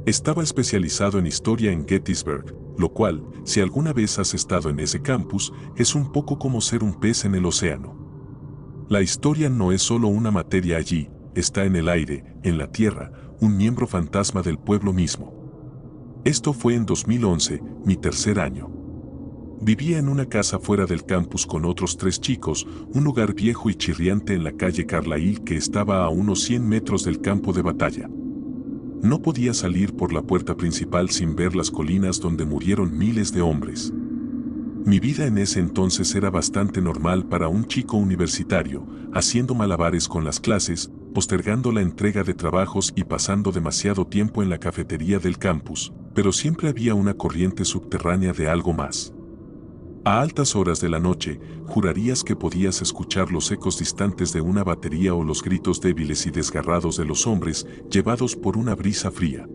Estaba especializado en historia en Gettysburg, lo cual, si alguna vez has estado en ese campus, es un poco como ser un pez en el océano. La historia no es solo una materia allí, está en el aire, en la tierra, un miembro fantasma del pueblo mismo. Esto fue en 2011, mi tercer año. Vivía en una casa fuera del campus con otros 3 chicos, un lugar viejo y chirriante en la calle Carlyle que estaba a unos 100 metros del campo de batalla. No podía salir por la puerta principal sin ver las colinas donde murieron miles de hombres. Mi vida en ese entonces era bastante normal para un chico universitario, haciendo malabares con las clases, postergando la entrega de trabajos y pasando demasiado tiempo en la cafetería del campus, pero siempre había una corriente subterránea de algo más. A altas horas de la noche, jurarías que podías escuchar los ecos distantes de una batería o los gritos débiles y desgarrados de los hombres llevados por una brisa fría.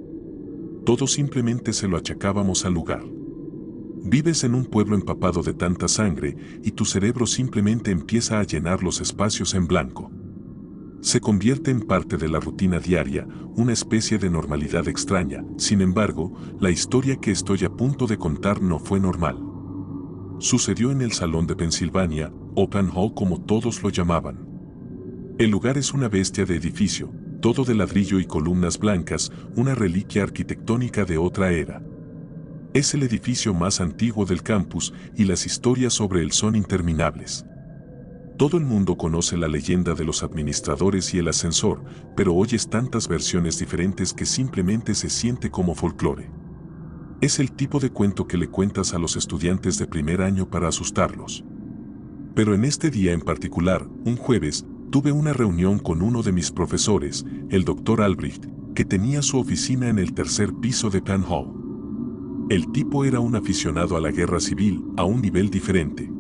Todo simplemente se lo achacábamos al lugar. Vives en un pueblo empapado de tanta sangre y tu cerebro simplemente empieza a llenar los espacios en blanco. Se convierte en parte de la rutina diaria, una especie de normalidad extraña. Sin embargo, la historia que estoy a punto de contar no fue normal. Sucedió en el Salón de Pensilvania, Open Hall como todos lo llamaban. El lugar es una bestia de edificio, todo de ladrillo y columnas blancas, una reliquia arquitectónica de otra era. Es el edificio más antiguo del campus y las historias sobre él son interminables. Todo el mundo conoce la leyenda de los administradores y el ascensor, pero oyes tantas versiones diferentes que simplemente se siente como folclore. Es el tipo de cuento que le cuentas a los estudiantes de primer año para asustarlos. Pero en este día en particular, un jueves, tuve una reunión con uno de mis profesores, el Dr. Albrecht, que tenía su oficina en el tercer piso de Penn Hall. El tipo era un aficionado a la guerra civil, a un nivel diferente.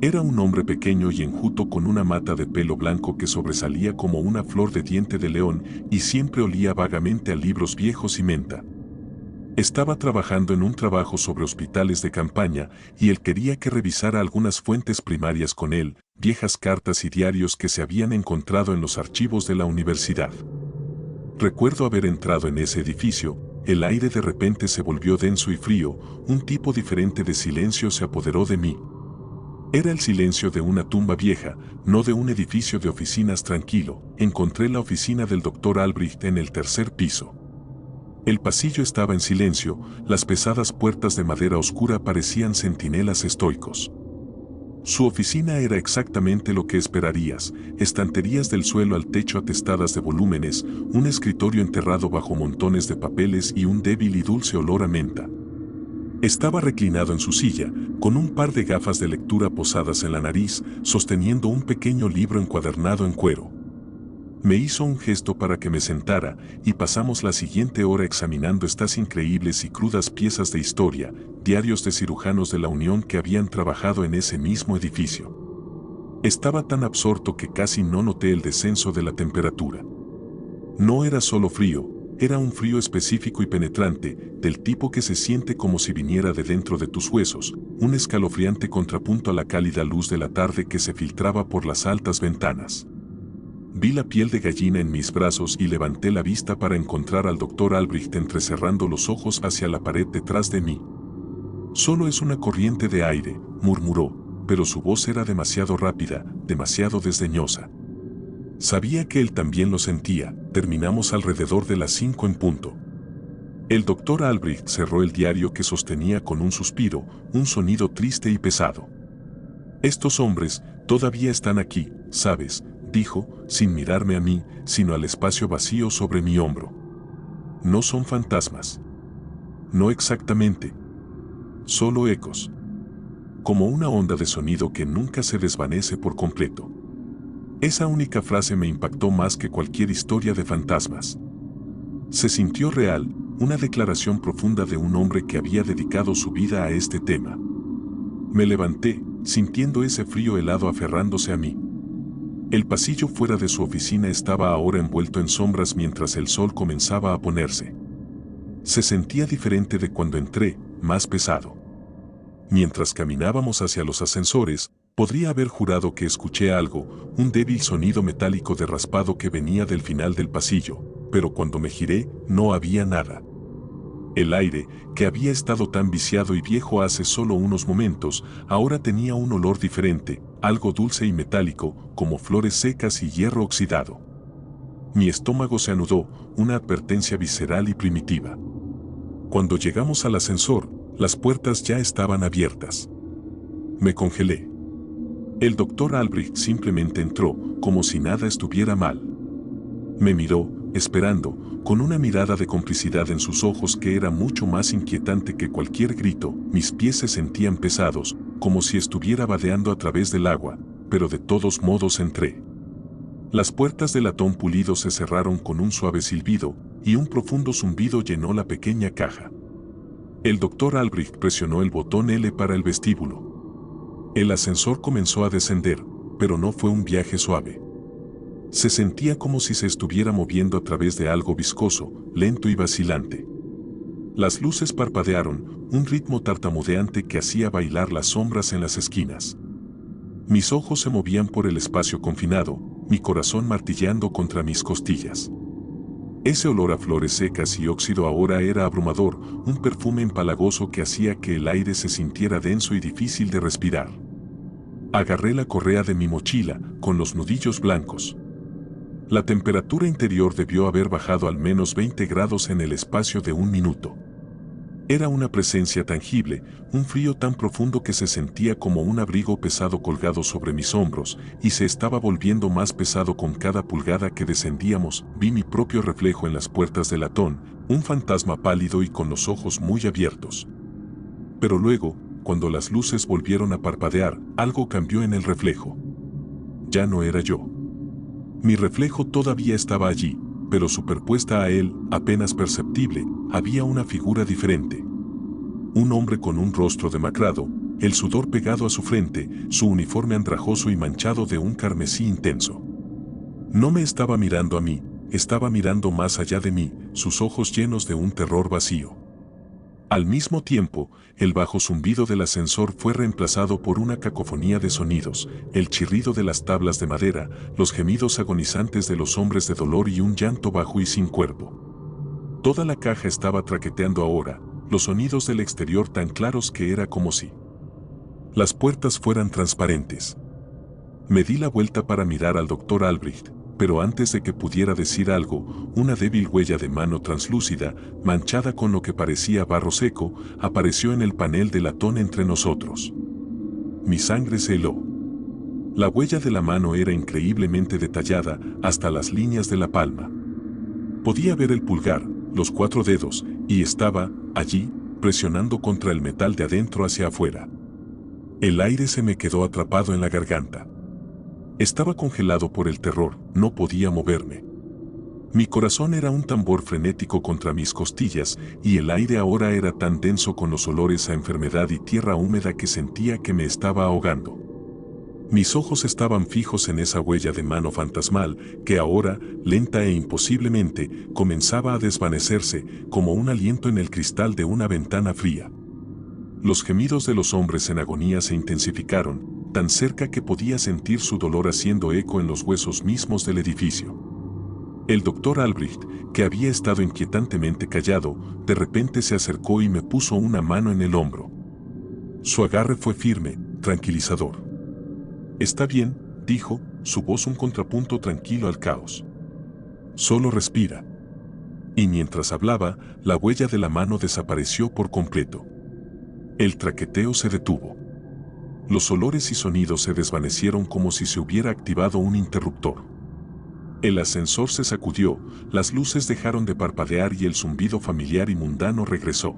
Era un hombre pequeño y enjuto con una mata de pelo blanco que sobresalía como una flor de diente de león y siempre olía vagamente a libros viejos y menta. Estaba trabajando en un trabajo sobre hospitales de campaña y él quería que revisara algunas fuentes primarias con él, viejas cartas y diarios que se habían encontrado en los archivos de la universidad. Recuerdo haber entrado en ese edificio, el aire de repente se volvió denso y frío, un tipo diferente de silencio se apoderó de mí. Era el silencio de una tumba vieja, no de un edificio de oficinas tranquilo. Encontré la oficina del Dr. Albrecht en el tercer piso. El pasillo estaba en silencio, las pesadas puertas de madera oscura parecían centinelas estoicos. Su oficina era exactamente lo que esperarías, estanterías del suelo al techo atestadas de volúmenes, un escritorio enterrado bajo montones de papeles y un débil y dulce olor a menta. Estaba reclinado en su silla, con un par de gafas de lectura posadas en la nariz, sosteniendo un pequeño libro encuadernado en cuero. Me hizo un gesto para que me sentara y pasamos la siguiente hora examinando estas increíbles y crudas piezas de historia, diarios de cirujanos de la Unión que habían trabajado en ese mismo edificio. Estaba tan absorto que casi no noté el descenso de la temperatura. No era solo frío, era un frío específico y penetrante, del tipo que se siente como si viniera de dentro de tus huesos, un escalofriante contrapunto a la cálida luz de la tarde que se filtraba por las altas ventanas. Vi la piel de gallina en mis brazos y levanté la vista para encontrar al Dr. Albrecht entrecerrando los ojos hacia la pared detrás de mí. Solo es una corriente de aire, murmuró, pero su voz era demasiado rápida, demasiado desdeñosa. Sabía que él también lo sentía. Terminamos alrededor de las 5 en punto. El Dr. Albrecht cerró el diario que sostenía con un suspiro, un sonido triste y pesado. Estos hombres todavía están aquí, ¿sabes?, dijo, sin mirarme a mí, sino al espacio vacío sobre mi hombro. No son fantasmas. No exactamente. Solo ecos. Como una onda de sonido que nunca se desvanece por completo. Esa única frase me impactó más que cualquier historia de fantasmas. Se sintió real, una declaración profunda de un hombre que había dedicado su vida a este tema. Me levanté, sintiendo ese frío helado aferrándose a mí. El pasillo fuera de su oficina estaba ahora envuelto en sombras mientras el sol comenzaba a ponerse. Se sentía diferente de cuando entré, más pesado. Mientras caminábamos hacia los ascensores, podría haber jurado que escuché algo, un débil sonido metálico de raspado que venía del final del pasillo, pero cuando me giré, no había nada. El aire, que había estado tan viciado y viejo hace solo unos momentos, ahora tenía un olor diferente, algo dulce y metálico, como flores secas y hierro oxidado. Mi estómago se anudó, una advertencia visceral y primitiva. Cuando llegamos al ascensor, las puertas ya estaban abiertas. Me congelé. El doctor Albrecht simplemente entró, como si nada estuviera mal. Me miró, esperando, con una mirada de complicidad en sus ojos que era mucho más inquietante que cualquier grito. Mis pies se sentían pesados, como si estuviera vadeando a través del agua, pero de todos modos entré. Las puertas de latón pulido se cerraron con un suave silbido, y un profundo zumbido llenó la pequeña caja. El doctor Albrecht presionó el botón L para el vestíbulo. El ascensor comenzó a descender, pero no fue un viaje suave. Se sentía como si se estuviera moviendo a través de algo viscoso, lento y vacilante. Las luces parpadearon, un ritmo tartamudeante que hacía bailar las sombras en las esquinas. Mis ojos se movían por el espacio confinado, mi corazón martilleando contra mis costillas. Ese olor a flores secas y óxido ahora era abrumador, un perfume empalagoso que hacía que el aire se sintiera denso y difícil de respirar. Agarré la correa de mi mochila, con los nudillos blancos. La temperatura interior debió haber bajado al menos 20 grados en el espacio de un minuto. Era una presencia tangible, un frío tan profundo que se sentía como un abrigo pesado colgado sobre mis hombros, y se estaba volviendo más pesado con cada pulgada que descendíamos. Vi mi propio reflejo en las puertas de latón, un fantasma pálido y con los ojos muy abiertos. Pero luego, cuando las luces volvieron a parpadear, algo cambió en el reflejo. Ya no era yo. Mi reflejo todavía estaba allí, pero superpuesta a él, apenas perceptible, había una figura diferente. Un hombre con un rostro demacrado, el sudor pegado a su frente, su uniforme andrajoso y manchado de un carmesí intenso. No me estaba mirando a mí, estaba mirando más allá de mí, sus ojos llenos de un terror vacío. Al mismo tiempo, el bajo zumbido del ascensor fue reemplazado por una cacofonía de sonidos, el chirrido de las tablas de madera, los gemidos agonizantes de los hombres de dolor y un llanto bajo y sin cuerpo. Toda la caja estaba traqueteando ahora, los sonidos del exterior tan claros que era como si las puertas fueran transparentes. Me di la vuelta para mirar al doctor Albrecht, pero antes de que pudiera decir algo, una débil huella de mano translúcida, manchada con lo que parecía barro seco, apareció en el panel de latón entre nosotros. Mi sangre se heló. La huella de la mano era increíblemente detallada, hasta las líneas de la palma. Podía ver el pulgar, los 4 dedos, y estaba, allí, presionando contra el metal de adentro hacia afuera. El aire se me quedó atrapado en la garganta. Estaba congelado por el terror, no podía moverme. Mi corazón era un tambor frenético contra mis costillas, y el aire ahora era tan denso con los olores a enfermedad y tierra húmeda que sentía que me estaba ahogando. Mis ojos estaban fijos en esa huella de mano fantasmal, que ahora, lenta e imposiblemente, comenzaba a desvanecerse, como un aliento en el cristal de una ventana fría. Los gemidos de los hombres en agonía se intensificaron, tan cerca que podía sentir su dolor haciendo eco en los huesos mismos del edificio. El doctor Albrecht, que había estado inquietantemente callado, de repente se acercó y me puso una mano en el hombro. Su agarre fue firme, tranquilizador. «Está bien», dijo, su voz un contrapunto tranquilo al caos. «Solo respira». Y mientras hablaba, la huella de la mano desapareció por completo. El traqueteo se detuvo. Los olores y sonidos se desvanecieron como si se hubiera activado un interruptor. El ascensor se sacudió, las luces dejaron de parpadear y el zumbido familiar y mundano regresó.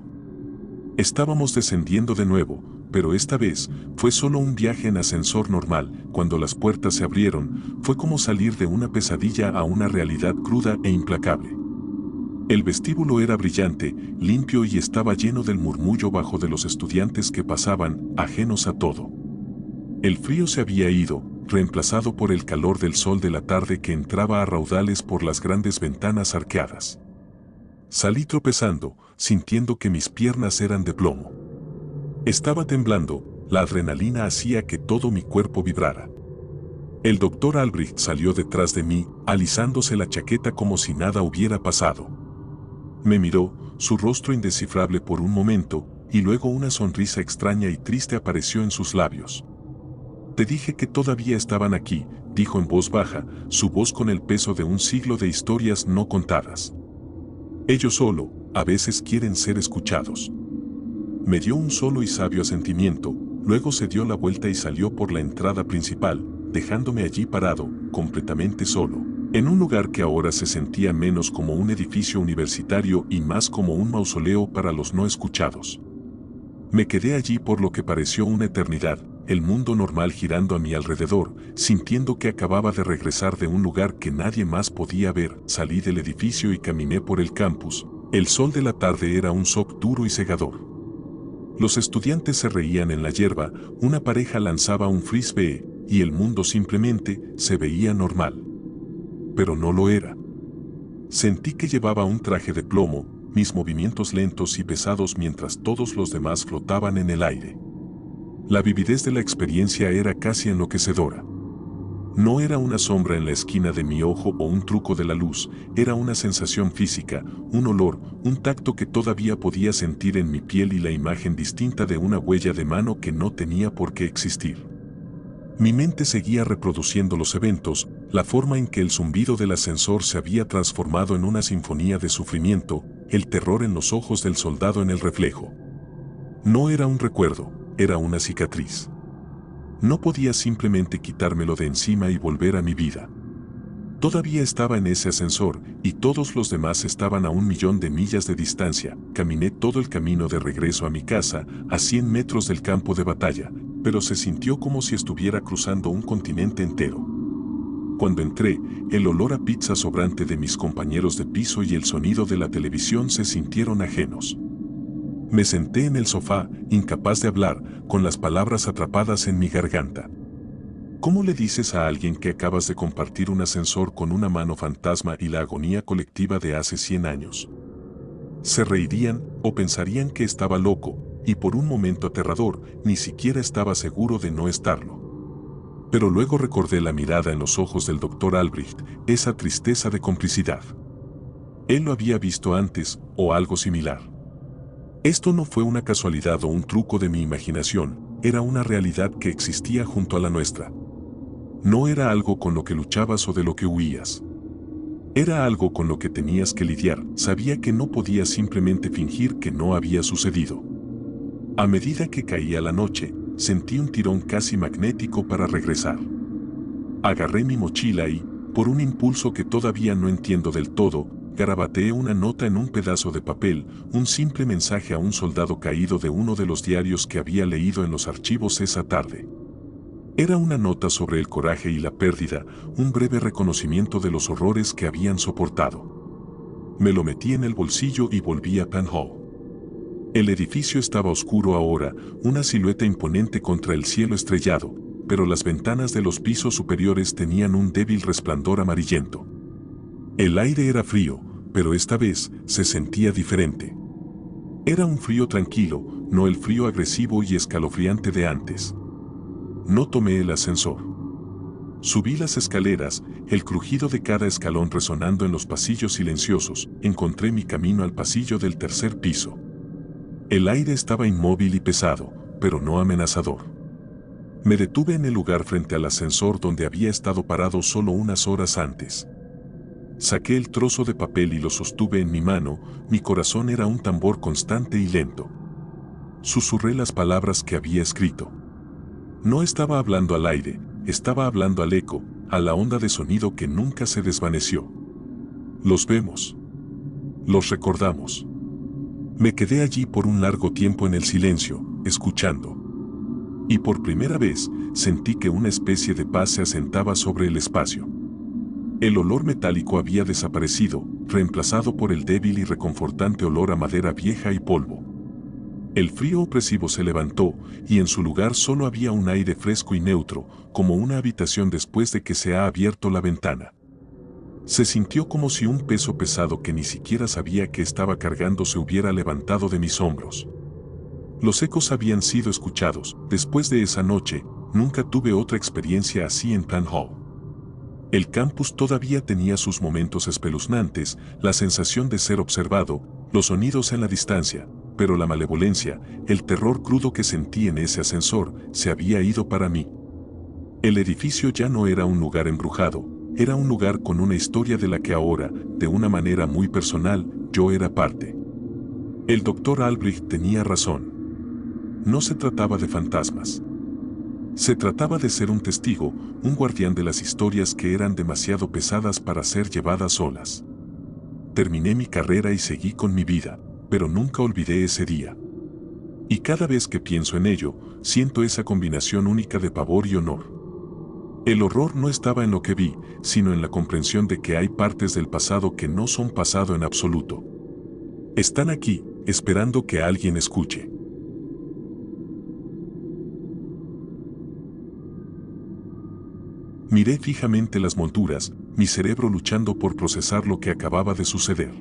Estábamos descendiendo de nuevo, pero esta vez fue solo un viaje en ascensor normal. Cuando las puertas se abrieron, fue como salir de una pesadilla a una realidad cruda e implacable. El vestíbulo era brillante, limpio y estaba lleno del murmullo bajo de los estudiantes que pasaban, ajenos a todo. El frío se había ido, reemplazado por el calor del sol de la tarde que entraba a raudales por las grandes ventanas arqueadas. Salí tropezando, sintiendo que mis piernas eran de plomo. Estaba temblando, la adrenalina hacía que todo mi cuerpo vibrara. El doctor Albrecht salió detrás de mí, alisándose la chaqueta como si nada hubiera pasado. Me miró, su rostro indescifrable por un momento, y luego una sonrisa extraña y triste apareció en sus labios. Te dije que todavía estaban aquí, dijo en voz baja, su voz con el peso de un siglo de historias no contadas. Ellos solo, a veces quieren ser escuchados. Me dio un solo y sabio asentimiento, luego se dio la vuelta y salió por la entrada principal, dejándome allí parado, completamente solo, en un lugar que ahora se sentía menos como un edificio universitario y más como un mausoleo para los no escuchados. Me quedé allí por lo que pareció una eternidad, el mundo normal girando a mi alrededor, sintiendo que acababa de regresar de un lugar que nadie más podía ver. Salí del edificio y caminé por el campus. El sol de la tarde era un sol duro y cegador. Los estudiantes se reían en la hierba, una pareja lanzaba un frisbee, y el mundo simplemente se veía normal. Pero no lo era. Sentí que llevaba un traje de plomo, mis movimientos lentos y pesados mientras todos los demás flotaban en el aire. La vividez de la experiencia era casi enloquecedora. No era una sombra en la esquina de mi ojo o un truco de la luz, era una sensación física, un olor, un tacto que todavía podía sentir en mi piel y la imagen distinta de una huella de mano que no tenía por qué existir. Mi mente seguía reproduciendo los eventos, la forma en que el zumbido del ascensor se había transformado en una sinfonía de sufrimiento, el terror en los ojos del soldado en el reflejo. No era un recuerdo, era una cicatriz. No podía simplemente quitármelo de encima y volver a mi vida. Todavía estaba en ese ascensor, y todos los demás estaban a 1.000.000 de millas de distancia. Caminé todo el camino de regreso a mi casa, a 100 metros del campo de batalla, pero se sintió como si estuviera cruzando un continente entero. Cuando entré, el olor a pizza sobrante de mis compañeros de piso y el sonido de la televisión se sintieron ajenos. Me senté en el sofá, incapaz de hablar, con las palabras atrapadas en mi garganta. ¿Cómo le dices a alguien que acabas de compartir un ascensor con una mano fantasma y la agonía colectiva de hace 100 años? Se reirían o pensarían que estaba loco, y por un momento aterrador, ni siquiera estaba seguro de no estarlo. Pero luego recordé la mirada en los ojos del Dr. Albrecht, esa tristeza de complicidad. Él lo había visto antes, o algo similar. Esto no fue una casualidad o un truco de mi imaginación, era una realidad que existía junto a la nuestra. No era algo con lo que luchabas o de lo que huías. Era algo con lo que tenías que lidiar. Sabía que no podía simplemente fingir que no había sucedido. A medida que caía la noche, sentí un tirón casi magnético para regresar. Agarré mi mochila y, por un impulso que todavía no entiendo del todo, garabateé una nota en un pedazo de papel, un simple mensaje a un soldado caído de uno de los diarios que había leído en los archivos esa tarde. Era una nota sobre el coraje y la pérdida, un breve reconocimiento de los horrores que habían soportado. Me lo metí en el bolsillo y volví a Panhall. El edificio estaba oscuro ahora, una silueta imponente contra el cielo estrellado, pero las ventanas de los pisos superiores tenían un débil resplandor amarillento. El aire era frío, pero esta vez se sentía diferente. Era un frío tranquilo, no el frío agresivo y escalofriante de antes. No tomé el ascensor. Subí las escaleras, el crujido de cada escalón resonando en los pasillos silenciosos. Encontré mi camino al pasillo del tercer piso. El aire estaba inmóvil y pesado, pero no amenazador. Me detuve en el lugar frente al ascensor donde había estado parado solo unas horas antes. Saqué el trozo de papel y lo sostuve en mi mano, mi corazón era un tambor constante y lento. Susurré las palabras que había escrito. No estaba hablando al aire, estaba hablando al eco, a la onda de sonido que nunca se desvaneció. Los vemos. Los recordamos. Me quedé allí por un largo tiempo en el silencio, escuchando. Y por primera vez, sentí que una especie de paz se asentaba sobre el espacio. El olor metálico había desaparecido, reemplazado por el débil y reconfortante olor a madera vieja y polvo. El frío opresivo se levantó, y en su lugar solo había un aire fresco y neutro, como una habitación después de que se ha abierto la ventana. Se sintió como si un peso pesado que ni siquiera sabía que estaba cargando se hubiera levantado de mis hombros. Los ecos habían sido escuchados. Después de esa noche, nunca tuve otra experiencia así en Panhall. El campus todavía tenía sus momentos espeluznantes, la sensación de ser observado, los sonidos en la distancia, pero la malevolencia, el terror crudo que sentí en ese ascensor, se había ido para mí. El edificio ya no era un lugar embrujado, era un lugar con una historia de la que ahora, de una manera muy personal, yo era parte. El doctor Albrecht tenía razón. No se trataba de fantasmas. Se trataba de ser un testigo, un guardián de las historias que eran demasiado pesadas para ser llevadas solas. Terminé mi carrera y seguí con mi vida, pero nunca olvidé ese día. Y cada vez que pienso en ello, siento esa combinación única de pavor y honor. El horror no estaba en lo que vi, sino en la comprensión de que hay partes del pasado que no son pasado en absoluto. Están aquí, esperando que alguien escuche. Miré fijamente las molduras, mi cerebro luchando por procesar lo que acababa de suceder.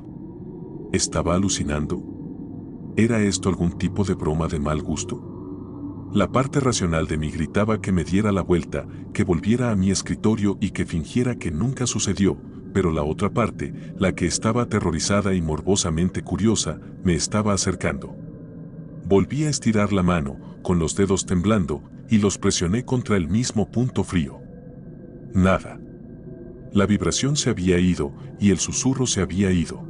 ¿Estaba alucinando? ¿Era esto algún tipo de broma de mal gusto? La parte racional de mí gritaba que me diera la vuelta, que volviera a mi escritorio y que fingiera que nunca sucedió, pero la otra parte, la que estaba aterrorizada y morbosamente curiosa, me estaba acercando. Volví a estirar la mano, con los dedos temblando, y los presioné contra el mismo punto frío. Nada. La vibración se había ido, y el susurro se había ido.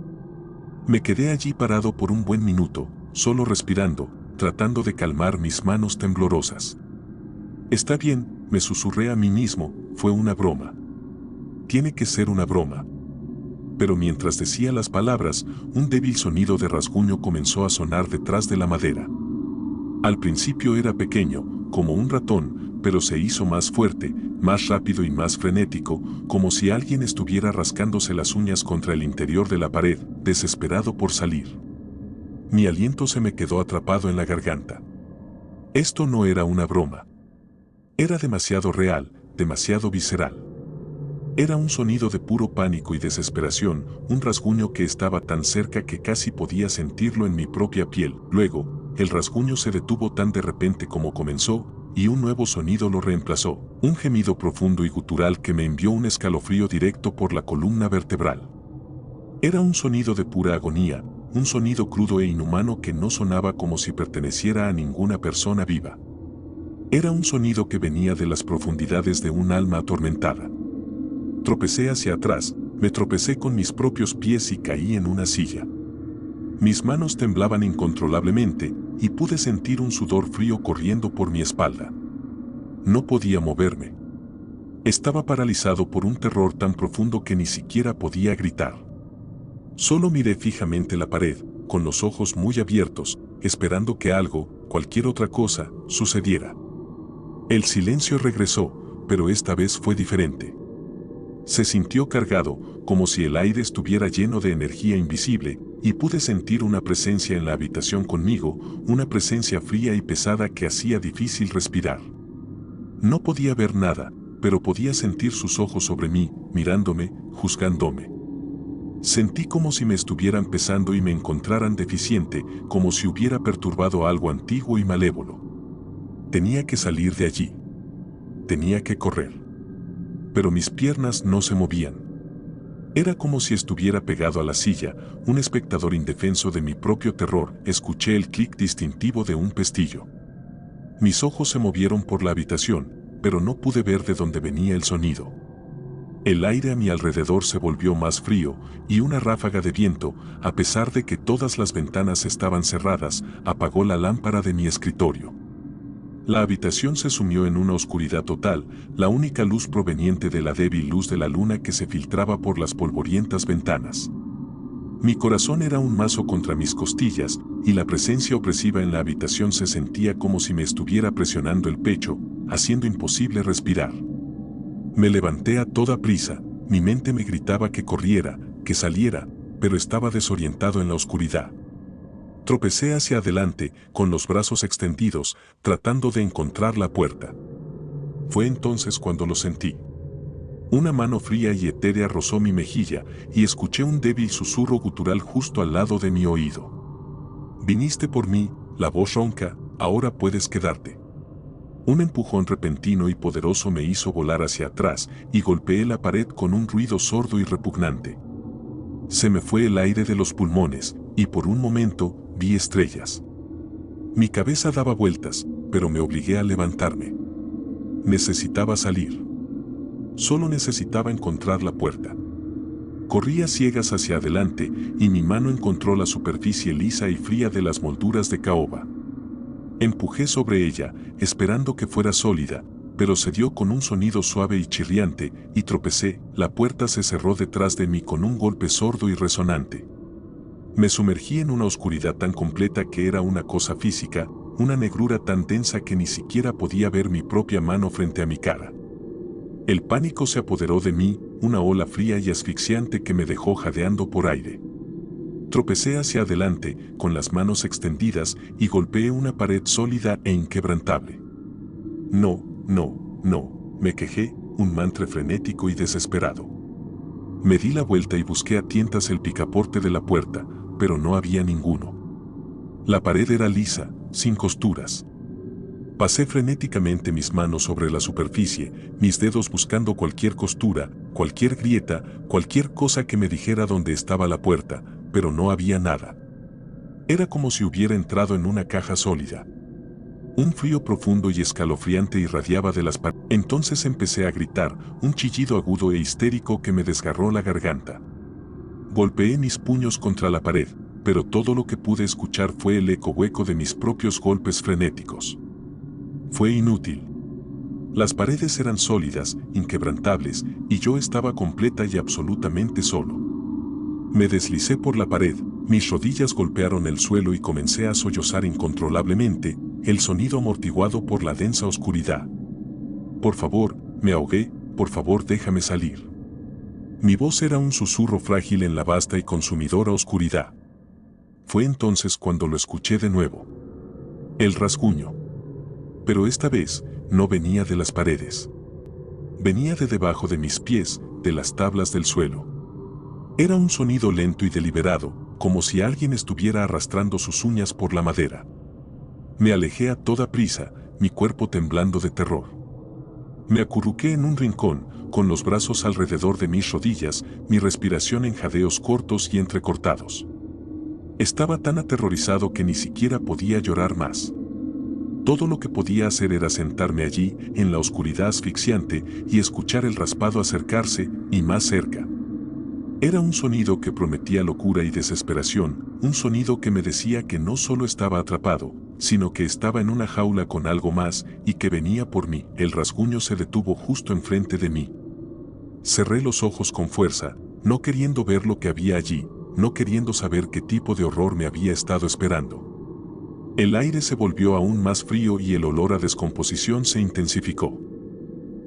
Me quedé allí parado por un buen minuto, solo respirando, tratando de calmar mis manos temblorosas. Está bien, me susurré a mí mismo, fue una broma. Tiene que ser una broma. Pero mientras decía las palabras, un débil sonido de rasguño comenzó a sonar detrás de la madera. Al principio era pequeño, como un ratón, pero se hizo más fuerte, más rápido y más frenético, como si alguien estuviera rascándose las uñas contra el interior de la pared, desesperado por salir. Mi aliento se me quedó atrapado en la garganta. Esto no era una broma. Era demasiado real, demasiado visceral. Era un sonido de puro pánico y desesperación, un rasguño que estaba tan cerca que casi podía sentirlo en mi propia piel. Luego, el rasguño se detuvo tan de repente como comenzó, y un nuevo sonido lo reemplazó, un gemido profundo y gutural que me envió un escalofrío directo por la columna vertebral. Era un sonido de pura agonía, un sonido crudo e inhumano que no sonaba como si perteneciera a ninguna persona viva. Era un sonido que venía de las profundidades de un alma atormentada. Tropecé hacia atrás, me tropecé con mis propios pies y caí en una silla. Mis manos temblaban incontrolablemente y pude sentir un sudor frío corriendo por mi espalda. No podía moverme. Estaba paralizado por un terror tan profundo que ni siquiera podía gritar. Solo miré fijamente la pared, con los ojos muy abiertos, esperando que algo, cualquier otra cosa, sucediera. El silencio regresó, pero esta vez fue diferente. Se sintió cargado, como si el aire estuviera lleno de energía invisible, y pude sentir una presencia en la habitación conmigo, una presencia fría y pesada que hacía difícil respirar. No podía ver nada, pero podía sentir sus ojos sobre mí, mirándome, juzgándome. Sentí como si me estuvieran pesando y me encontraran deficiente, como si hubiera perturbado algo antiguo y malévolo. Tenía que salir de allí. Tenía que correr. Pero mis piernas no se movían. Era como si estuviera pegado a la silla, un espectador indefenso de mi propio terror. Escuché el clic distintivo de un pestillo. Mis ojos se movieron por la habitación, pero no pude ver de dónde venía el sonido. El aire a mi alrededor se volvió más frío, y una ráfaga de viento, a pesar de que todas las ventanas estaban cerradas, apagó la lámpara de mi escritorio. La habitación se sumió en una oscuridad total, la única luz proveniente de la débil luz de la luna que se filtraba por las polvorientas ventanas. Mi corazón era un mazo contra mis costillas, y la presencia opresiva en la habitación se sentía como si me estuviera presionando el pecho, haciendo imposible respirar. Me levanté a toda prisa, mi mente me gritaba que corriera, que saliera, pero estaba desorientado en la oscuridad. Tropecé hacia adelante, con los brazos extendidos, tratando de encontrar la puerta. Fue entonces cuando lo sentí. Una mano fría y etérea rozó mi mejilla, y escuché un débil susurro gutural justo al lado de mi oído. Viniste por mí, la voz ronca, ahora puedes quedarte. Un empujón repentino y poderoso me hizo volar hacia atrás y golpeé la pared con un ruido sordo y repugnante. Se me fue el aire de los pulmones y por un momento vi estrellas. Mi cabeza daba vueltas, pero me obligué a levantarme. Necesitaba salir. Solo necesitaba encontrar la puerta. Corrí a ciegas hacia adelante y mi mano encontró la superficie lisa y fría de las molduras de caoba. Empujé sobre ella, esperando que fuera sólida, pero se dio con un sonido suave y chirriante, y tropecé. La puerta se cerró detrás de mí con un golpe sordo y resonante. Me sumergí en una oscuridad tan completa que era una cosa física, una negrura tan densa que ni siquiera podía ver mi propia mano frente a mi cara. El pánico se apoderó de mí, una ola fría y asfixiante que me dejó jadeando por aire. Tropecé hacia adelante, con las manos extendidas, y golpeé una pared sólida e inquebrantable. No, no, no, me quejé, un mantra frenético y desesperado. Me di la vuelta y busqué a tientas el picaporte de la puerta, pero no había ninguno. La pared era lisa, sin costuras. Pasé frenéticamente mis manos sobre la superficie, mis dedos buscando cualquier costura, cualquier grieta, cualquier cosa que me dijera dónde estaba la puerta, pero no había nada. Era como si hubiera entrado en una caja sólida. Un frío profundo y escalofriante irradiaba de las paredes. Entonces empecé a gritar, un chillido agudo e histérico que me desgarró la garganta. Golpeé mis puños contra la pared, pero todo lo que pude escuchar fue el eco hueco de mis propios golpes frenéticos. Fue inútil. Las paredes eran sólidas, inquebrantables, y yo estaba completa y absolutamente solo. Me deslicé por la pared, mis rodillas golpearon el suelo y comencé a sollozar incontrolablemente, el sonido amortiguado por la densa oscuridad. Por favor, me ahogué, por favor déjame salir. Mi voz era un susurro frágil en la vasta y consumidora oscuridad. Fue entonces cuando lo escuché de nuevo. El rasguño. Pero esta vez, no venía de las paredes. Venía de debajo de mis pies, de las tablas del suelo. Era un sonido lento y deliberado, como si alguien estuviera arrastrando sus uñas por la madera. Me alejé a toda prisa, mi cuerpo temblando de terror. Me acurruqué en un rincón, con los brazos alrededor de mis rodillas, mi respiración en jadeos cortos y entrecortados. Estaba tan aterrorizado que ni siquiera podía llorar más. Todo lo que podía hacer era sentarme allí, en la oscuridad asfixiante, y escuchar el raspado acercarse, y más cerca. Era un sonido que prometía locura y desesperación, un sonido que me decía que no solo estaba atrapado, sino que estaba en una jaula con algo más, y que venía por mí. El rasguño se detuvo justo enfrente de mí. Cerré los ojos con fuerza, no queriendo ver lo que había allí, no queriendo saber qué tipo de horror me había estado esperando. El aire se volvió aún más frío y el olor a descomposición se intensificó.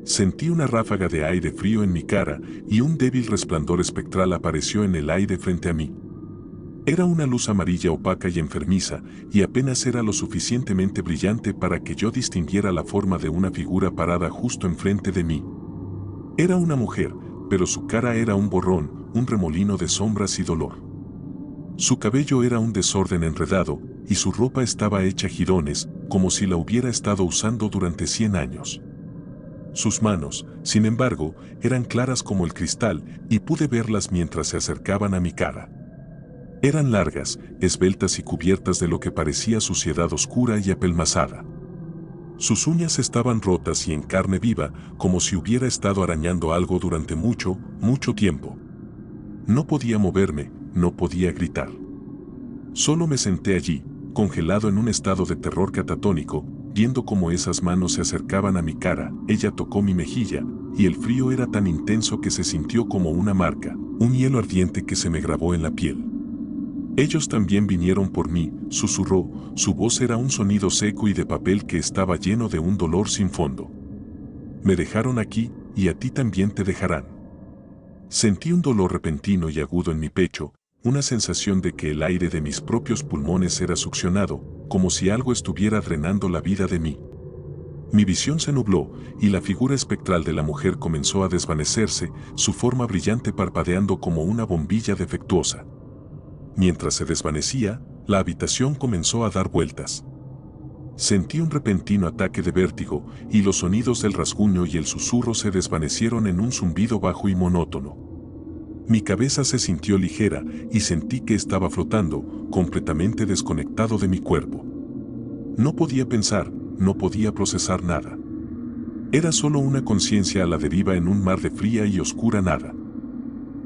Sentí una ráfaga de aire frío en mi cara y un débil resplandor espectral apareció en el aire frente a mí. Era una luz amarilla opaca y enfermiza, y apenas era lo suficientemente brillante para que yo distinguiera la forma de una figura parada justo enfrente de mí. Era una mujer, pero su cara era un borrón, un remolino de sombras y dolor. Su cabello era un desorden enredado, y su ropa estaba hecha jirones, como si la hubiera estado usando durante 100 años. Sus manos, sin embargo, eran claras como el cristal, y pude verlas mientras se acercaban a mi cara. Eran largas, esbeltas y cubiertas de lo que parecía suciedad oscura y apelmazada. Sus uñas estaban rotas y en carne viva, como si hubiera estado arañando algo durante mucho, mucho tiempo. No podía moverme, no podía gritar. Solo me senté allí, congelado en un estado de terror catatónico, viendo cómo esas manos se acercaban a mi cara. Ella tocó mi mejilla, y el frío era tan intenso que se sintió como una marca, un hielo ardiente que se me grabó en la piel. Ellos también vinieron por mí, susurró, su voz era un sonido seco y de papel que estaba lleno de un dolor sin fondo. Me dejaron aquí, y a ti también te dejarán. Sentí un dolor repentino y agudo en mi pecho, una sensación de que el aire de mis propios pulmones era succionado, como si algo estuviera drenando la vida de mí. Mi visión se nubló, y la figura espectral de la mujer comenzó a desvanecerse, su forma brillante parpadeando como una bombilla defectuosa. Mientras se desvanecía, la habitación comenzó a dar vueltas. Sentí un repentino ataque de vértigo y los sonidos del rasguño y el susurro se desvanecieron en un zumbido bajo y monótono. Mi cabeza se sintió ligera y sentí que estaba flotando, completamente desconectado de mi cuerpo. No podía pensar, no podía procesar nada. Era solo una conciencia a la deriva en un mar de fría y oscura nada.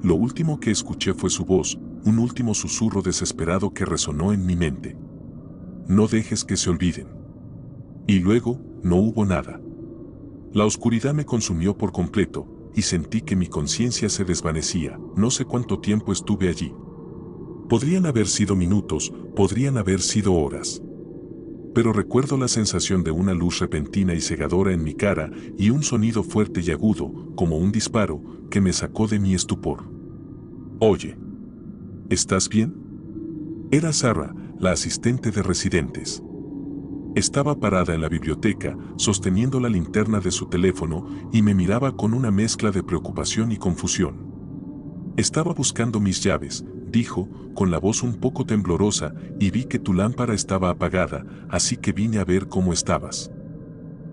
Lo último que escuché fue su voz, un último susurro desesperado que resonó en mi mente. No dejes que se olviden. Y luego, no hubo nada. La oscuridad me consumió por completo, y sentí que mi conciencia se desvanecía. No sé cuánto tiempo estuve allí. Podrían haber sido minutos, podrían haber sido horas. Pero recuerdo la sensación de una luz repentina y cegadora en mi cara y un sonido fuerte y agudo, como un disparo, que me sacó de mi estupor. Oye, ¿estás bien? Era Sarah, la asistente de residentes. Estaba parada en la biblioteca, sosteniendo la linterna de su teléfono, y me miraba con una mezcla de preocupación y confusión. Estaba buscando mis llaves, dijo, con la voz un poco temblorosa, y vi que tu lámpara estaba apagada, así que vine a ver cómo estabas.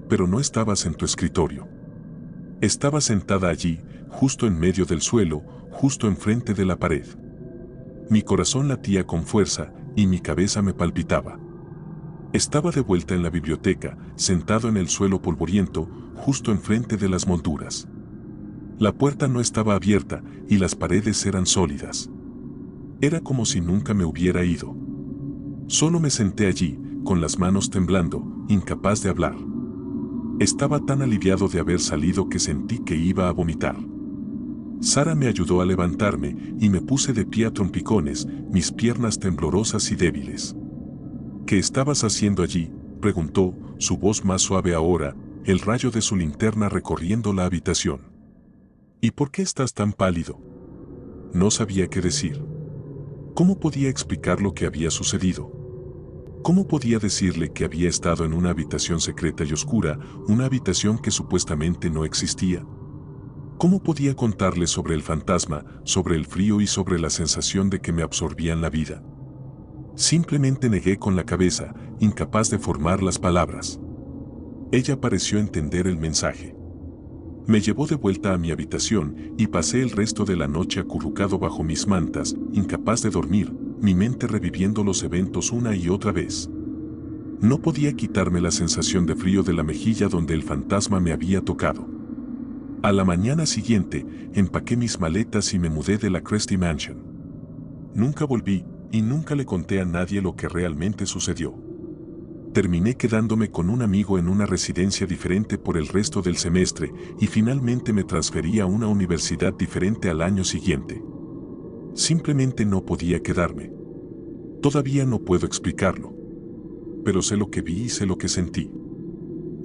Pero no estabas en tu escritorio. Estaba sentada allí, justo en medio del suelo, justo enfrente de la pared. Mi corazón latía con fuerza, y mi cabeza me palpitaba. Estaba de vuelta en la biblioteca, sentado en el suelo polvoriento, justo enfrente de las molduras. La puerta no estaba abierta y las paredes eran sólidas. Era como si nunca me hubiera ido. Solo me senté allí, con las manos temblando, incapaz de hablar. Estaba tan aliviado de haber salido que sentí que iba a vomitar. Sarah me ayudó a levantarme y me puse de pie a trompicones, mis piernas temblorosas y débiles. ¿Qué estabas haciendo allí?, preguntó, su voz más suave ahora, el rayo de su linterna recorriendo la habitación. ¿Y por qué estás tan pálido? No sabía qué decir. ¿Cómo podía explicar lo que había sucedido? ¿Cómo podía decirle que había estado en una habitación secreta y oscura, una habitación que supuestamente no existía? ¿Cómo podía contarle sobre el fantasma, sobre el frío y sobre la sensación de que me absorbían la vida? Simplemente negué con la cabeza, incapaz de formar las palabras. Ella pareció entender el mensaje. Me llevó de vuelta a mi habitación y pasé el resto de la noche acurrucado bajo mis mantas, incapaz de dormir, mi mente reviviendo los eventos una y otra vez. No podía quitarme la sensación de frío de la mejilla donde el fantasma me había tocado. A la mañana siguiente, empaqué mis maletas y me mudé de la Cresty Mansion. Nunca volví, y nunca le conté a nadie lo que realmente sucedió. Terminé quedándome con un amigo en una residencia diferente por el resto del semestre y finalmente me transferí a una universidad diferente al año siguiente. Simplemente no podía quedarme. Todavía no puedo explicarlo. Pero sé lo que vi y sé lo que sentí.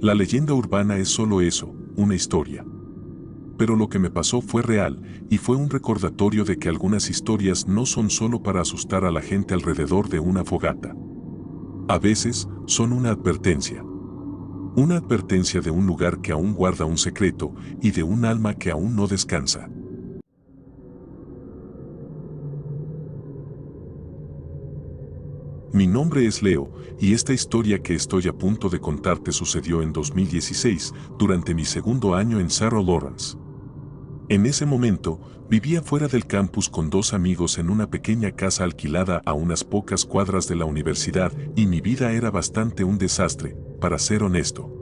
La leyenda urbana es solo eso, una historia. Pero lo que me pasó fue real y fue un recordatorio de que algunas historias no son solo para asustar a la gente alrededor de una fogata. A veces son una advertencia. Una advertencia de un lugar que aún guarda un secreto y de un alma que aún no descansa. Mi nombre es Leo y esta historia que estoy a punto de contarte sucedió en 2016, durante mi segundo año en Sarah Lawrence. En ese momento, vivía fuera del campus con dos amigos en una pequeña casa alquilada a unas pocas cuadras de la universidad y mi vida era bastante un desastre, para ser honesto.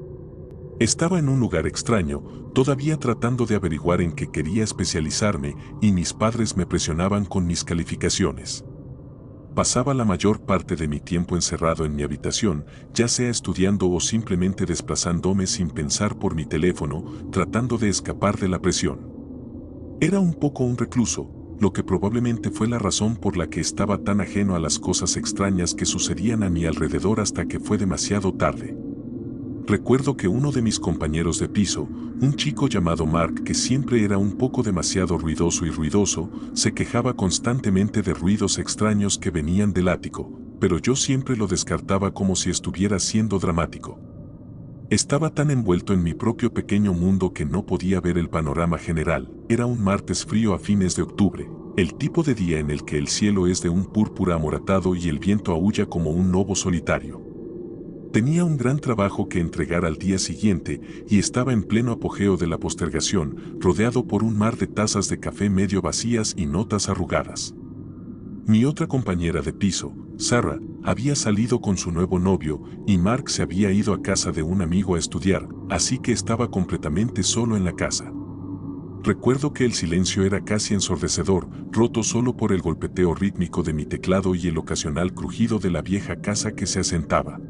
Estaba en un lugar extraño, todavía tratando de averiguar en qué quería especializarme y mis padres me presionaban con mis calificaciones. Pasaba la mayor parte de mi tiempo encerrado en mi habitación, ya sea estudiando o simplemente desplazándome sin pensar por mi teléfono, tratando de escapar de la presión. Era un poco un recluso, lo que probablemente fue la razón por la que estaba tan ajeno a las cosas extrañas que sucedían a mi alrededor hasta que fue demasiado tarde. Recuerdo que uno de mis compañeros de piso, un chico llamado Mark que siempre era un poco demasiado ruidoso, se quejaba constantemente de ruidos extraños que venían del ático, pero yo siempre lo descartaba como si estuviera siendo dramático. Estaba tan envuelto en mi propio pequeño mundo que no podía ver el panorama general. Era un martes frío a fines de octubre, el tipo de día en el que el cielo es de un púrpura amoratado y el viento aúlla como un lobo solitario. Tenía un gran trabajo que entregar al día siguiente y estaba en pleno apogeo de la postergación, rodeado por un mar de tazas de café medio vacías y notas arrugadas. Mi otra compañera de piso, Sarah, había salido con su nuevo novio y Mark se había ido a casa de un amigo a estudiar, así que estaba completamente solo en la casa. Recuerdo que el silencio era casi ensordecedor, roto solo por el golpeteo rítmico de mi teclado y el ocasional crujido de la vieja casa que se asentaba.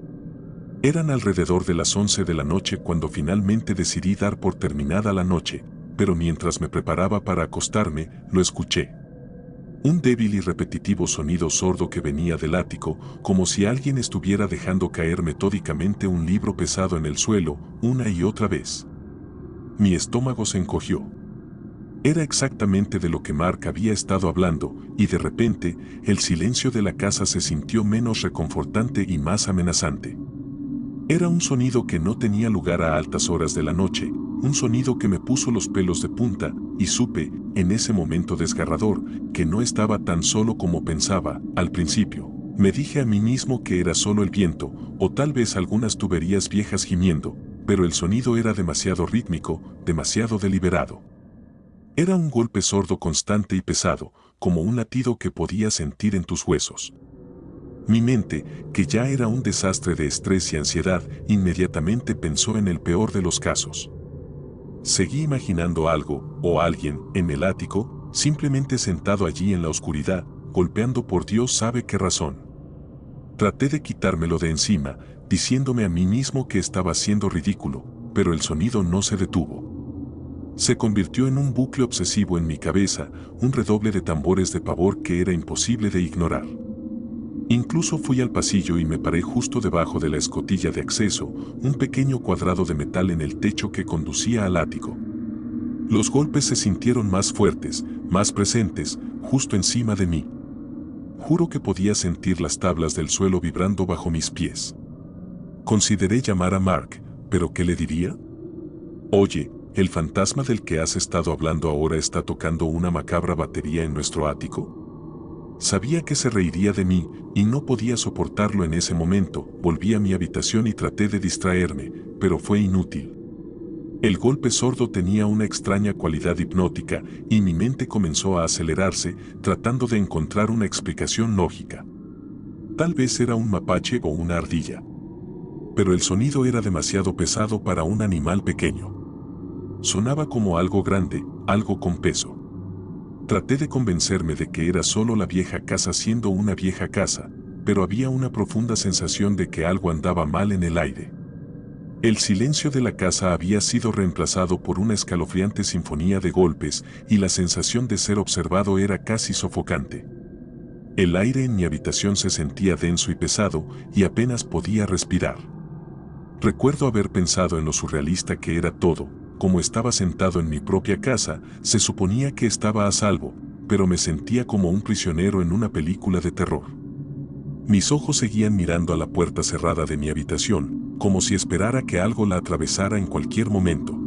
Eran alrededor de las 11 de la noche cuando finalmente decidí dar por terminada la noche, pero mientras me preparaba para acostarme, lo escuché. Un débil y repetitivo sonido sordo que venía del ático, como si alguien estuviera dejando caer metódicamente un libro pesado en el suelo, una y otra vez. Mi estómago se encogió. Era exactamente de lo que Mark había estado hablando, y de repente, el silencio de la casa se sintió menos reconfortante y más amenazante. Era un sonido que no tenía lugar a altas horas de la noche, un sonido que me puso los pelos de punta, y supe, en ese momento desgarrador, que no estaba tan solo como pensaba, al principio. Me dije a mí mismo que era solo el viento, o tal vez algunas tuberías viejas gimiendo, pero el sonido era demasiado rítmico, demasiado deliberado. Era un golpe sordo constante y pesado, como un latido que podías sentir en tus huesos. Mi mente, que ya era un desastre de estrés y ansiedad, inmediatamente pensó en el peor de los casos. Seguí imaginando algo, o alguien, en el ático, simplemente sentado allí en la oscuridad, golpeando por Dios sabe qué razón. Traté de quitármelo de encima, diciéndome a mí mismo que estaba siendo ridículo, pero el sonido no se detuvo. Se convirtió en un bucle obsesivo en mi cabeza, un redoble de tambores de pavor que era imposible de ignorar. Incluso fui al pasillo y me paré justo debajo de la escotilla de acceso, un pequeño cuadrado de metal en el techo que conducía al ático. Los golpes se sintieron más fuertes, más presentes, justo encima de mí. Juro que podía sentir las tablas del suelo vibrando bajo mis pies. Consideré llamar a Mark, pero ¿qué le diría? Oye, ¿el fantasma del que has estado hablando ahora está tocando una macabra batería en nuestro ático? Sabía que se reiría de mí, y no podía soportarlo en ese momento. Volví a mi habitación y traté de distraerme, pero fue inútil. El golpe sordo tenía una extraña cualidad hipnótica, y mi mente comenzó a acelerarse, tratando de encontrar una explicación lógica. Tal vez era un mapache o una ardilla. Pero el sonido era demasiado pesado para un animal pequeño. Sonaba como algo grande, algo con peso. Traté de convencerme de que era solo la vieja casa siendo una vieja casa, pero había una profunda sensación de que algo andaba mal en el aire. El silencio de la casa había sido reemplazado por una escalofriante sinfonía de golpes y la sensación de ser observado era casi sofocante. El aire en mi habitación se sentía denso y pesado y apenas podía respirar. Recuerdo haber pensado en lo surrealista que era todo. Como estaba sentado en mi propia casa, se suponía que estaba a salvo, pero me sentía como un prisionero en una película de terror. Mis ojos seguían mirando a la puerta cerrada de mi habitación, como si esperara que algo la atravesara en cualquier momento.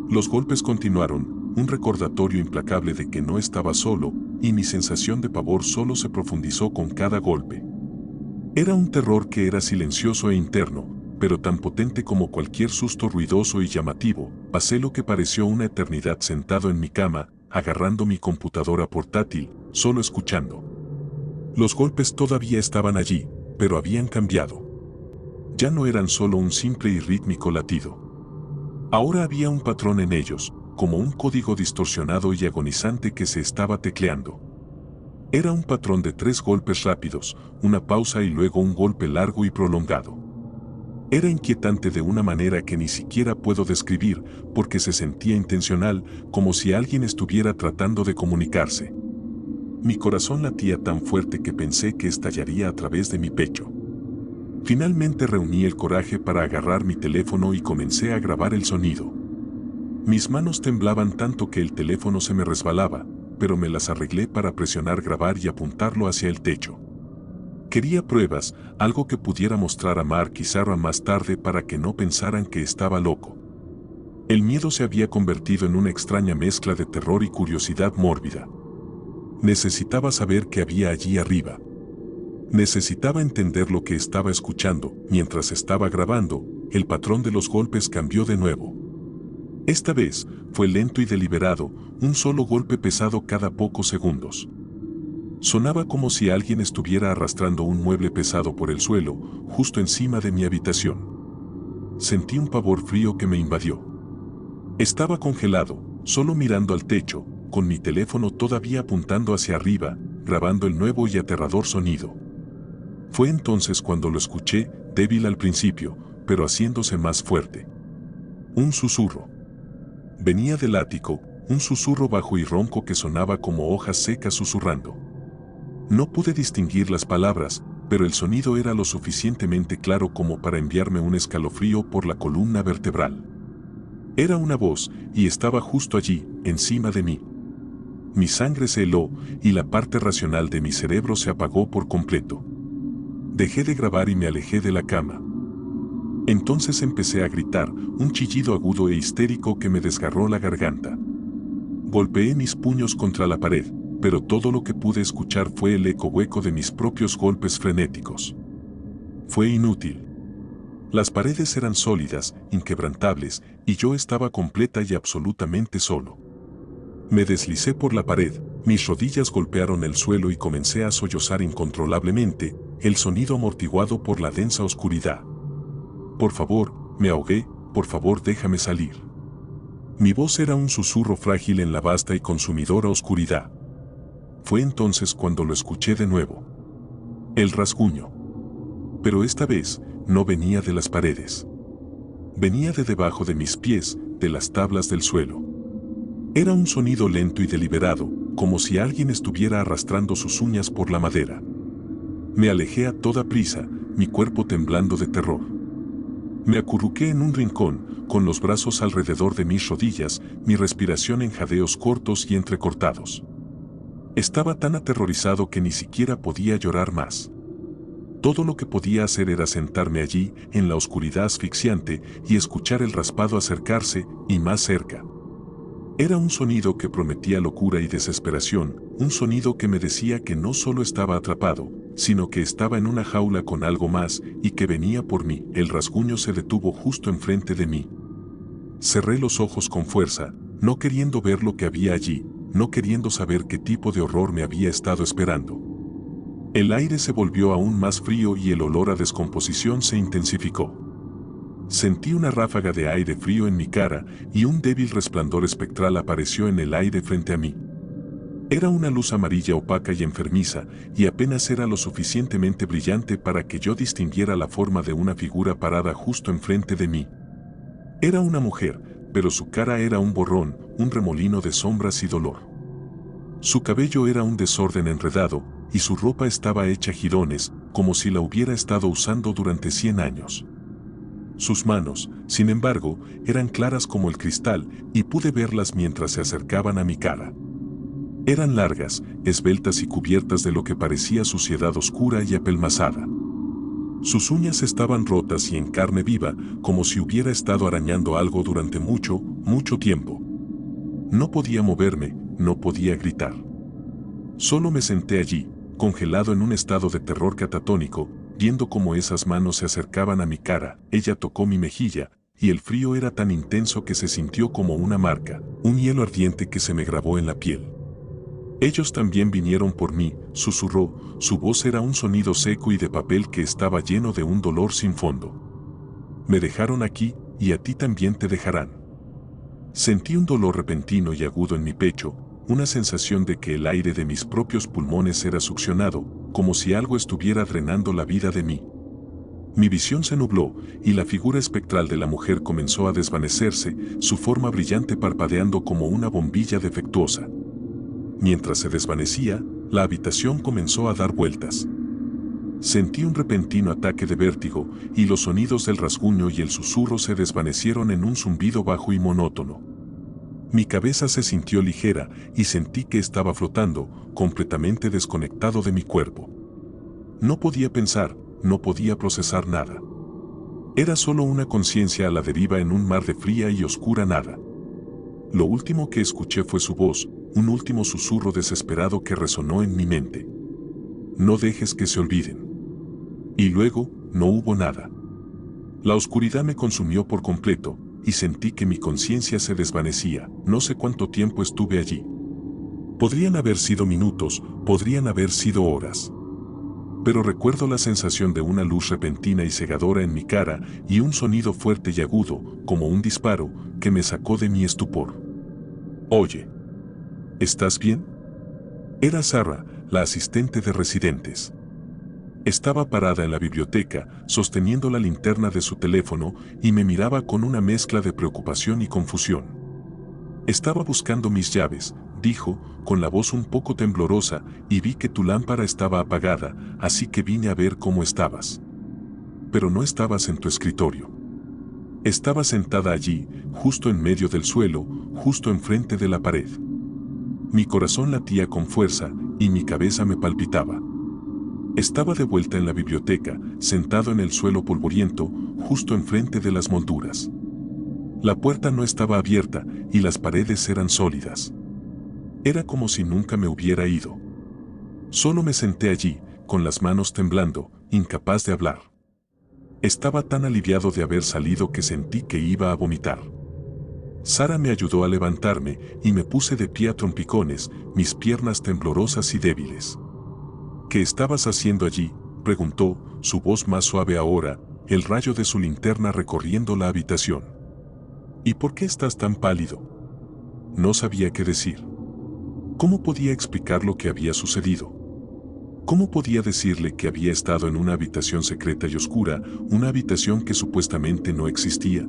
Los golpes continuaron, un recordatorio implacable de que no estaba solo, y mi sensación de pavor solo se profundizó con cada golpe. Era un terror que era silencioso e interno, pero tan potente como cualquier susto ruidoso y llamativo. Pasé lo que pareció una eternidad sentado en mi cama, agarrando mi computadora portátil, solo escuchando. Los golpes todavía estaban allí, pero habían cambiado. Ya no eran solo un simple y rítmico latido. Ahora había un patrón en ellos, como un código distorsionado y agonizante que se estaba tecleando. Era un patrón de 3 golpes rápidos, una pausa y luego un golpe largo y prolongado. Era inquietante de una manera que ni siquiera puedo describir, porque se sentía intencional, como si alguien estuviera tratando de comunicarse. Mi corazón latía tan fuerte que pensé que estallaría a través de mi pecho. Finalmente reuní el coraje para agarrar mi teléfono y comencé a grabar el sonido. Mis manos temblaban tanto que el teléfono se me resbalaba, pero me las arreglé para presionar grabar y apuntarlo hacia el techo. Quería pruebas, algo que pudiera mostrar a Mark y Sarah más tarde para que no pensaran que estaba loco. El miedo se había convertido en una extraña mezcla de terror y curiosidad mórbida. Necesitaba saber qué había allí arriba. Necesitaba entender lo que estaba escuchando. Mientras estaba grabando, el patrón de los golpes cambió de nuevo. Esta vez, fue lento y deliberado, un solo golpe pesado cada pocos segundos. Sonaba como si alguien estuviera arrastrando un mueble pesado por el suelo, justo encima de mi habitación. Sentí un pavor frío que me invadió. Estaba congelado, solo mirando al techo, con mi teléfono todavía apuntando hacia arriba, grabando el nuevo y aterrador sonido. Fue entonces cuando lo escuché, débil al principio, pero haciéndose más fuerte. Un susurro. Venía del ático, un susurro bajo y ronco que sonaba como hojas secas susurrando. No pude distinguir las palabras, pero el sonido era lo suficientemente claro como para enviarme un escalofrío por la columna vertebral. Era una voz, y estaba justo allí, encima de mí. Mi sangre se heló, y la parte racional de mi cerebro se apagó por completo. Dejé de grabar y me alejé de la cama. Entonces empecé a gritar, un chillido agudo e histérico que me desgarró la garganta. Golpeé mis puños contra la pared, pero todo lo que pude escuchar fue el eco hueco de mis propios golpes frenéticos. Fue inútil. Las paredes eran sólidas, inquebrantables, y yo estaba completa y absolutamente solo. Me deslicé por la pared, mis rodillas golpearon el suelo y comencé a sollozar incontrolablemente, el sonido amortiguado por la densa oscuridad. Por favor, me ahogué, por favor déjame salir. Mi voz era un susurro frágil en la vasta y consumidora oscuridad. Fue entonces cuando lo escuché de nuevo. El rasguño. Pero esta vez, no venía de las paredes. Venía de debajo de mis pies, de las tablas del suelo. Era un sonido lento y deliberado, como si alguien estuviera arrastrando sus uñas por la madera. Me alejé a toda prisa, mi cuerpo temblando de terror. Me acurruqué en un rincón, con los brazos alrededor de mis rodillas, mi respiración en jadeos cortos y entrecortados. Estaba tan aterrorizado que ni siquiera podía llorar más. Todo lo que podía hacer era sentarme allí, en la oscuridad asfixiante, y escuchar el raspado acercarse, y más cerca. Era un sonido que prometía locura y desesperación, un sonido que me decía que no solo estaba atrapado, sino que estaba en una jaula con algo más, y que venía por mí. El rasguño se detuvo justo enfrente de mí. Cerré los ojos con fuerza, no queriendo ver lo que había allí, no queriendo saber qué tipo de horror me había estado esperando. El aire se volvió aún más frío y el olor a descomposición se intensificó. Sentí una ráfaga de aire frío en mi cara y un débil resplandor espectral apareció en el aire frente a mí. Era una luz amarilla opaca y enfermiza, y apenas era lo suficientemente brillante para que yo distinguiera la forma de una figura parada justo enfrente de mí. Era una mujer, pero su cara era un borrón, un remolino de sombras y dolor. Su cabello era un desorden enredado, y su ropa estaba hecha jirones, como si la hubiera estado usando durante 100 años. Sus manos, sin embargo, eran claras como el cristal, y pude verlas mientras se acercaban a mi cara. Eran largas, esbeltas y cubiertas de lo que parecía suciedad oscura y apelmazada. Sus uñas estaban rotas y en carne viva, como si hubiera estado arañando algo durante mucho, mucho tiempo. No podía moverme, no podía gritar. Solo me senté allí, congelado en un estado de terror catatónico, viendo cómo esas manos se acercaban a mi cara. Ella tocó mi mejilla, y el frío era tan intenso que se sintió como una marca, un hielo ardiente que se me grabó en la piel. Ellos también vinieron por mí, susurró, su voz era un sonido seco y de papel que estaba lleno de un dolor sin fondo. Me dejaron aquí, y a ti también te dejarán. Sentí un dolor repentino y agudo en mi pecho, una sensación de que el aire de mis propios pulmones era succionado, como si algo estuviera drenando la vida de mí. Mi visión se nubló, y la figura espectral de la mujer comenzó a desvanecerse, su forma brillante parpadeando como una bombilla defectuosa. Mientras se desvanecía, la habitación comenzó a dar vueltas. Sentí un repentino ataque de vértigo, y los sonidos del rasguño y el susurro se desvanecieron en un zumbido bajo y monótono. Mi cabeza se sintió ligera, y sentí que estaba flotando, completamente desconectado de mi cuerpo. No podía pensar, no podía procesar nada. Era solo una conciencia a la deriva en un mar de fría y oscura nada. Lo último que escuché fue su voz, un último susurro desesperado que resonó en mi mente. no dejes que se olviden. Y luego, no hubo nada. La oscuridad me consumió por completo, y sentí que mi conciencia se desvanecía. No sé cuánto tiempo estuve allí. Podrían haber sido minutos, podrían haber sido horas. Pero recuerdo la sensación de una luz repentina y cegadora en mi cara y un sonido fuerte y agudo, como un disparo, que me sacó de mi estupor. Oye, ¿estás bien? Era Sarah, la asistente de residentes. Estaba parada en la biblioteca, sosteniendo la linterna de su teléfono, y me miraba con una mezcla de preocupación y confusión. Estaba buscando mis llaves, dijo, con la voz un poco temblorosa, y vi que tu lámpara estaba apagada, así que vine a ver cómo estabas. Pero no estabas en tu escritorio. Estaba sentada allí, justo en medio del suelo, justo enfrente de la pared. Mi corazón latía con fuerza, y mi cabeza me palpitaba. Estaba de vuelta en la biblioteca, sentado en el suelo polvoriento, justo enfrente de las molduras. La puerta no estaba abierta, y las paredes eran sólidas. Era como si nunca me hubiera ido. Solo me senté allí, con las manos temblando, incapaz de hablar. Estaba tan aliviado de haber salido que sentí que iba a vomitar. Sarah me ayudó a levantarme y me puse de pie a trompicones, mis piernas temblorosas y débiles. ¿Qué estabas haciendo allí?, preguntó, su voz más suave ahora, el rayo de su linterna recorriendo la habitación. ¿Y por qué estás tan pálido? No sabía qué decir. ¿Cómo podía explicar lo que había sucedido? ¿Cómo podía decirle que había estado en una habitación secreta y oscura, una habitación que supuestamente no existía?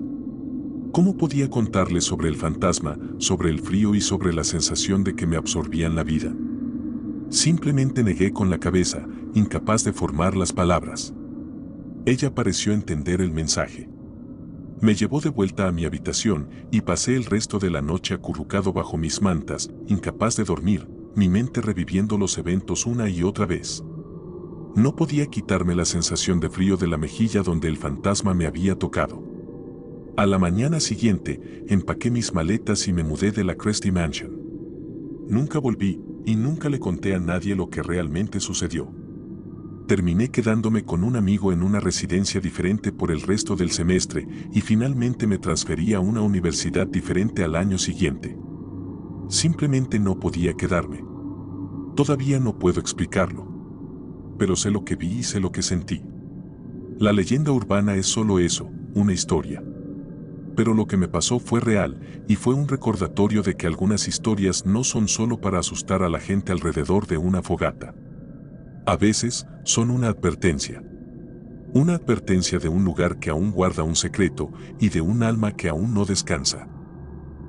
¿Cómo podía contarle sobre el fantasma, sobre el frío y sobre la sensación de que me absorbían la vida? Simplemente negué con la cabeza, incapaz de formar las palabras. Ella pareció entender el mensaje. Me llevó de vuelta a mi habitación y pasé el resto de la noche acurrucado bajo mis mantas, incapaz de dormir, mi mente reviviendo los eventos una y otra vez. No podía quitarme la sensación de frío de la mejilla donde el fantasma me había tocado. A la mañana siguiente, empaqué mis maletas y me mudé de la Cresty Mansion. Nunca volví, y nunca le conté a nadie lo que realmente sucedió. Terminé quedándome con un amigo en una residencia diferente por el resto del semestre, y finalmente me transferí a una universidad diferente al año siguiente. Simplemente no podía quedarme. Todavía no puedo explicarlo. Pero sé lo que vi y sé lo que sentí. La leyenda urbana es solo eso, una historia. Pero lo que me pasó fue real, y fue un recordatorio de que algunas historias no son solo para asustar a la gente alrededor de una fogata. A veces, son una advertencia. Una advertencia de un lugar que aún guarda un secreto, y de un alma que aún no descansa.